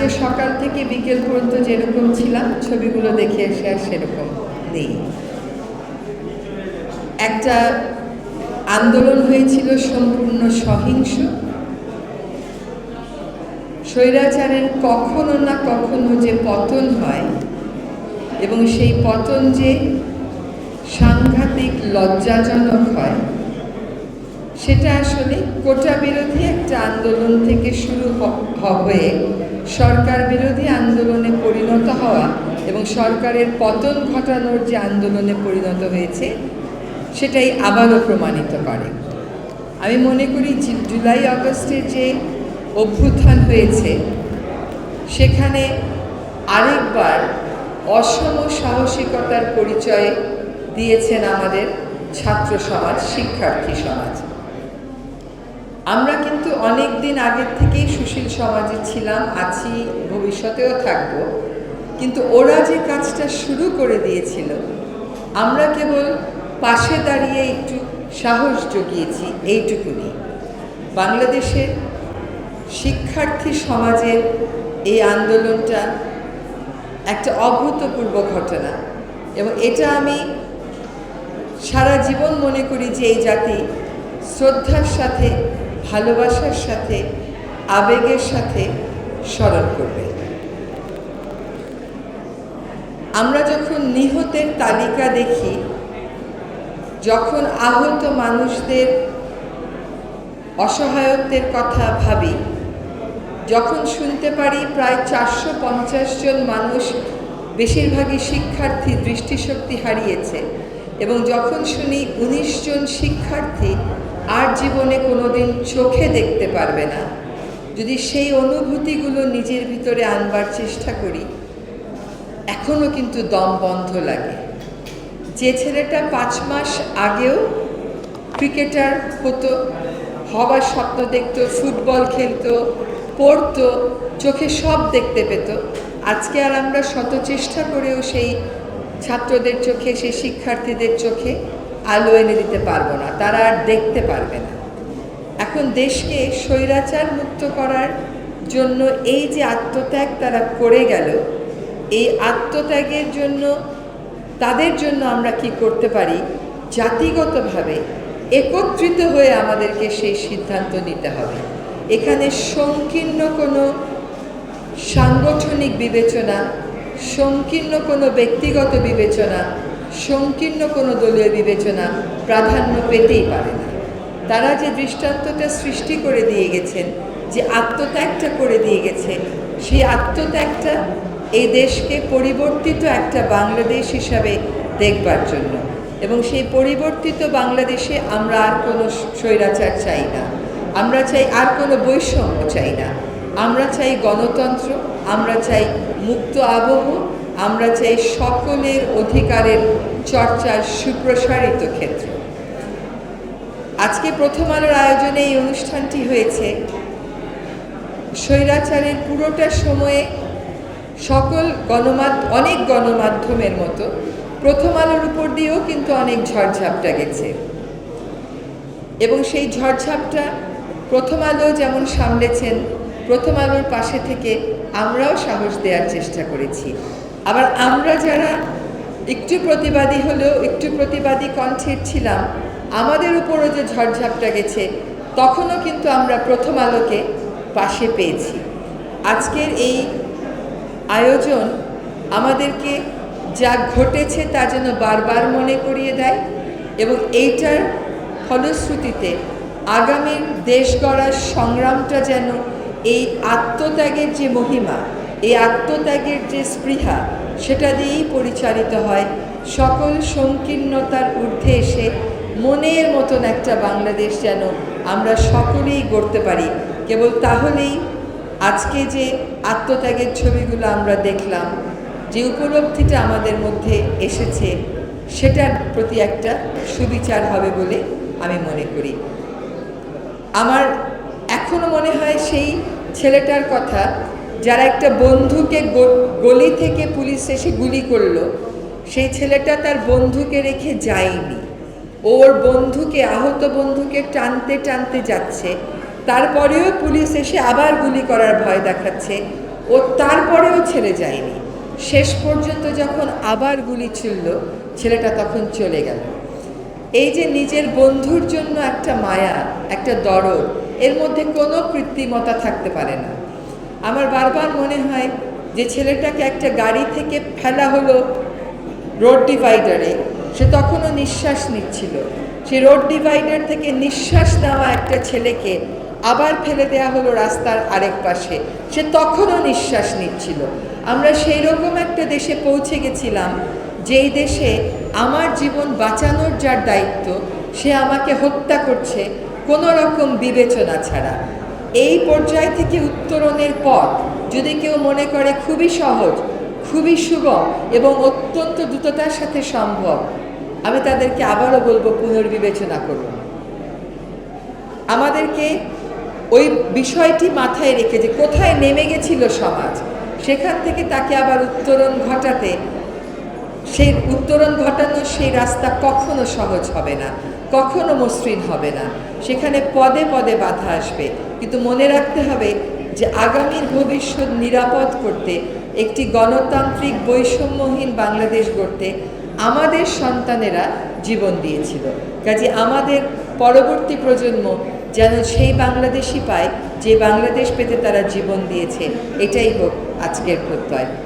আজকে সকাল থেকে বিকেল পর্যন্ত যেরকম ছিলাম ছবিগুলো দেখে এসে আর সেরকম নেই। একটা আন্দোলন হয়েছিল সম্পূর্ণ সহিংস, স্বৈরাচারের কখনো না কখনো যে পতন হয় এবং সেই পতন যে সাংঘাতিক লজ্জাজনক হয়, সেটা আসলে কোটা বিরোধী একটা আন্দোলন থেকে শুরু হয়ে সরকার বিরোধী আন্দোলনে পরিণত হওয়া এবং সরকারের পতন ঘটানোর যে আন্দোলনে পরিণত হয়েছে সেটাই আবারও প্রমাণিত করে। আমি মনে করি জুলাই আগস্টে যে অভ্যুত্থান হয়েছে সেখানে আরেকবার অসম সাহসিকতার পরিচয় দিয়েছেন আমাদের ছাত্র সমাজ, শিক্ষার্থী সমাজ। আমরা কিন্তু অনেক দিন আগের থেকেই সুশীল সমাজে ছিলাম, আছি, ভবিষ্যতেও থাকব, কিন্তু ওরা যে কাজটা শুরু করে দিয়েছিল আমরা কেবল পাশে দাঁড়িয়ে একটু সাহস জুগিয়েছি, এইটুকুনি। বাংলাদেশের শিক্ষার্থী সমাজের এই আন্দোলনটা একটা অভূতপূর্ব ঘটনা এবং এটা আমি সারা জীবন মনে করি যে এই জাতি শ্রদ্ধার সাথে, ভালোবাসার সাথে, আবেগের সাথে স্মরণ করবে। আমরা যখন নিহতের তালিকা দেখি, যখন আহত মানুষদের অসহায়ত্বের কথা ভাবি, যখন শুনতে পারি প্রায় 450 জন মানুষ, বেশিরভাগই শিক্ষার্থী, দৃষ্টিশক্তি হারিয়েছে এবং যখন শুনি 19 জন শিক্ষার্থী আর জীবনে কোনোদিন চোখে দেখতে পারবে না, যদি সেই অনুভূতিগুলো নিজের ভিতরে আনবার চেষ্টা করি, এখনও কিন্তু দম বন্ধ লাগে। যে ছেলেটা 5 মাস আগেও ক্রিকেটার হতো, হবার স্বপ্ন দেখতো, ফুটবল খেলতো, পড়তো, চোখে সব দেখতে পেত, আজকে আর আমরা শত চেষ্টা করেও সেই ছাত্রদের চোখে, সেই শিক্ষার্থীদের চোখে আলো এনে দিতে পারবো না, তারা আর দেখতে পারবে না। এখন দেশকে স্বৈরাচার মুক্ত করার জন্য এই যে আত্মত্যাগ তারা করে গেল, এই আত্মত্যাগের জন্য তাদের জন্য আমরা কি করতে পারি, জাতিগতভাবে একত্রিত হয়ে আমাদেরকে সেই সিদ্ধান্ত নিতে হবে। এখানে সংকীর্ণ কোনো সাংগঠনিক বিবেচনা, সংকীর্ণ কোনো ব্যক্তিগত বিবেচনা, সংকীর্ণ কোনো দলীয় বিবেচনা প্রাধান্য পেতেই পারে না। তারা যে দৃষ্টান্তটা সৃষ্টি করে দিয়ে গেছেন, যে আত্মত্যাগটা করে দিয়ে গেছে, সেই আত্মত্যাগটা এই দেশকে পরিবর্তিত একটা বাংলাদেশ হিসাবে দেখবার জন্য, এবং সেই পরিবর্তিত বাংলাদেশে আমরা আর কোনো স্বৈরাচার চাই না, আমরা চাই আর কোনো বৈষম্য চাই না, আমরা চাই গণতন্ত্র, আমরা চাই মুক্ত আবহ, আমরা চাই সকলের অধিকারের চর্চার সুপ্রসারিত ক্ষেত্র। আজকে প্রথম আলোর আয়োজনে এই অনুষ্ঠানটি হয়েছে। স্বৈরাচারের পুরোটা সময়ে অনেক গণমাধ্যমের মতো প্রথম আলোর উপর দিয়েও কিন্তু অনেক ঝড়ঝাপটা গেছে এবং সেই ঝড়ঝাপটা প্রথম আলো যেমন সামলেছেন, প্রথম আলোর পাশে থেকে আমরাও সাহস দেওয়ার চেষ্টা করেছি। আবার আমরা যারা একটু প্রতিবাদী হলেও, একটু প্রতিবাদী কণ্ঠের ছিলাম, আমাদের উপরও যে ঝড়ঝাপটা গেছে, তখনও কিন্তু আমরা প্রথম আলোকে পাশে পেয়েছি। আজকের এই আয়োজন আমাদেরকে যা ঘটেছে তা যেন বারবার মনে করিয়ে দেয় এবং এইটার ফলশ্রুতিতে আগামীর দেশ গড়ার সংগ্রামটা যেন এই আত্মত্যাগের যে মহিমা, এই আত্মত্যাগের যে স্পৃহা, সেটা দিয়েই পরিচালিত হয়। সকল সংকীর্ণতার ঊর্ধ্বে এসে মনের মতন একটা বাংলাদেশ যেন আমরা সকলেই গড়তে পারি। কেবল তাহলেই আজকে যে আত্মত্যাগের ছবিগুলো আমরা দেখলাম, যে উপলব্ধিটা আমাদের মধ্যে এসেছে, সেটার প্রতি একটা সুবিচার হবে বলে আমি মনে করি। আমার এখনো মনে হয় সেই ছেলেটার কথা, যারা একটা বন্ধুকে গলি থেকে পুলিশ এসে গুলি করলো, সেই ছেলেটা তার বন্ধুকে রেখে যায়নি, ওর বন্ধুকে, আহত বন্ধুকে টানতে টানতে যাচ্ছে, তারপরেও পুলিশ এসে আবার গুলি করার ভয় দেখাচ্ছে। ও তারপরেও ছেড়ে যায়নি। শেষ পর্যন্ত যখন আবার গুলি ছুড়ল, ছেলেটা তখন চলে গেল। এই যে নিজের বন্ধুর জন্য একটা মায়া, একটা দরদ, এর মধ্যে কোনো কৃত্রিমতা থাকতে পারে না। আমার বারবার মনে হয় যে ছেলেটাকে একটা গাড়ি থেকে ফেলা হলো রোড ডিভাইডারে, সে তখনও নিঃশ্বাস নিচ্ছিল। সেই রোড ডিভাইডার থেকে নিঃশ্বাস নেওয়া একটা ছেলেকে আবার ফেলে দেওয়া হলো রাস্তার আরেক পাশে, সে তখনও নিঃশ্বাস নিচ্ছিল। আমরা সেই রকম একটা দেশে পৌঁছে গেছিলাম, যেই দেশে আমার জীবন বাঁচানোর যার দায়িত্ব, সে আমাকে হত্যা করছে কোনো রকম বিবেচনা ছাড়া। এই পর্যায় থেকে উত্তরণের পথ যদি কেউ মনে করে খুবই সহজ, খুবই সুগম এবং অত্যন্ত দ্রুততার সাথে সম্ভব, আমি তাদেরকে আবারও বলবো, পুনর্বিবেচনা করুন। আমাদেরকে ওই বিষয়টি মাথায় রেখে যে কোথায় নেমে গেছিল সমাজ, সেখান থেকে তাকে আবার উত্তরণ ঘটাতে, সেই উত্তরণ ঘটানোর সেই রাস্তা কখনো সহজ হবে না, কখনো মসৃণ হবে না। সেখানে পদে পদে বাধা আসবে, কিন্তু মনে রাখতে হবে যে আগামীর ভবিষ্যৎ নিরাপদ করতে, একটি গণতান্ত্রিক বৈষম্যহীন বাংলাদেশ গড়তে আমাদের সন্তানেরা জীবন দিয়েছিল। কাজে আমাদের পরবর্তী প্রজন্ম যেন সেই বাংলাদেশই পায় যে বাংলাদেশ পেতে তারা জীবন দিয়েছে, এটাই হোক আজকের প্রত্যয়।